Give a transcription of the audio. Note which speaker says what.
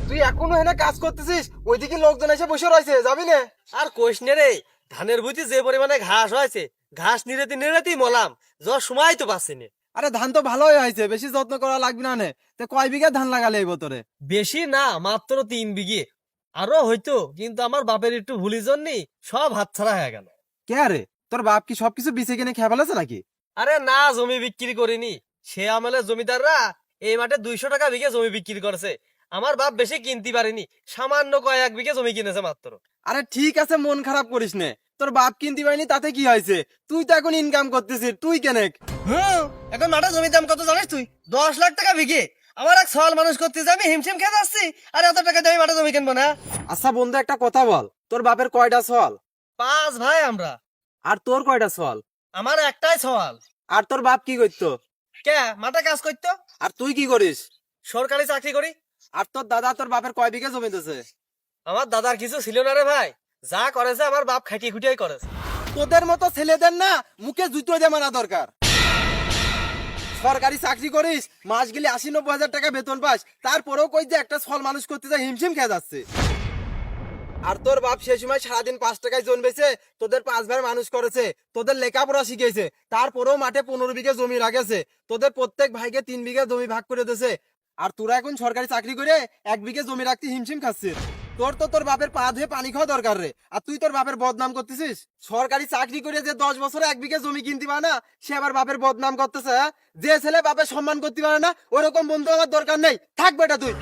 Speaker 1: তুই এখনো এখানে কাজ করতেছিস, ওইদিকে লোকজন এসে বসে রয়েছে, যাবি না?
Speaker 2: আর কইস নে রে, ধানের বুঝি যে পরিমাণে ঘাস হয়েছে, ঘাস নিরেতি নিরেতি মলাম, যাওয়ার সময় তো পাচ্ছি না।
Speaker 1: আরে ধান তো ভালোই হয়েছে, বেশি যত্ন করা লাগবে না নে। তে কয় বিঘা ধান লাগালে এই বছরে?
Speaker 2: বেশি না, মাত্র 3 বিঘে। আরো হয়তো, কিন্তু আমার বাপের একটু ভুলি জন্যি সব হাতছাড়া হয়ে গেল।
Speaker 1: কে রে, তোর বাপ কি সবকিছু বিছে কিনে খেয়ে ফেলেছে নাকি?
Speaker 2: আরে না, জমি বিক্রি করিনি। সে আমলে জমিদাররা এই মাঠে 200 টাকা বিঘে জমি বিক্রি করেছে। আমার বাপ বেশি কিনতে পারেনি, সামান্য কয়েক বিঘে জমি কিনেছে মাত্র।
Speaker 1: আরে ঠিক আছে, মন খারাপ করিস নে। তোর বাপ কিনতে পারিনি তাতে কি হয়েছে? তুই তো এখন ইনকাম করতেছিস, তুই কেনে?
Speaker 2: হুম, এখন মাঠে জমির দাম কত জানিস তুই? 10 লাখ টাকা বিঘে। আমার এক সওয়াল মানুষ করতে যে আমি হিমশিম খেয়ে যাচ্ছি, আর এত টাকা দিয়ে আমি মাঠে জমি কিনবো না?
Speaker 1: আচ্ছা বন্ধু, একটা কথা বল, তোর বাপের কয়টা সওয়াল?
Speaker 2: 5 ভাই আমরা।
Speaker 1: আর তোর কয়টা সওয়াল?
Speaker 2: আমার একটাই সওয়াল।
Speaker 1: আর তোর বাপ কি করতো?
Speaker 2: কে মাঠে কাজ করতো?
Speaker 1: আর তুই কি করিস?
Speaker 2: সরকারি চাকরি করি।
Speaker 1: আর তোর দাদা তোর বাপের কয় বিঘা জমি দিছে?
Speaker 2: আমার দাদার কিছু ছিল না রে ভাই, যা করেছে আমার বাপ খাটিয়ে খুটিয়াই করেছে।
Speaker 1: তোদের মতো ছেলেদের না মুখে জুতো দিয়ে মারা দরকার। সরকারি চাকরি করিস, মাস গেলে 80-90 হাজার টাকা বেতন পাস, তারপরেও কই যে একটা ছল মানুষ করতে যায় হিমশিম খেয়ে যাচ্ছে। আর তোর বাপ সেই সময় সারাদিন 5 টাকায় জন্মেছে, তোদের 5 ভাই মানুষ করেছে, তোদের লেখাপড়া শিখেছে, তারপরেও মাঠে 15 বিঘা জমি লাগেছে, তোদের প্রত্যেক ভাইকে 3 বিঘা জমি ভাগ করে দিয়েছে। আর তোরা এখন সরকারি চাকরি করে 1 বিঘা জমি রাখতে হিমশিম খাচ্ছিস। তোর বাপের পা ধুয়ে পানি খাওয়া দরকার রে, আর তুই তোর বাপের বদনাম করতেছিস। সরকারি চাকরি করে যে 10 বছরে 1 বিঘা জমি কিনতে পারে না, সে আবার বাপের বদনাম করতেছে, হ্যাঁ? যে ছেলে বাপের সম্মান করতে পারে না, ওরকম বন্ধু আমার দরকার নেই, থাকবে এটা তুই।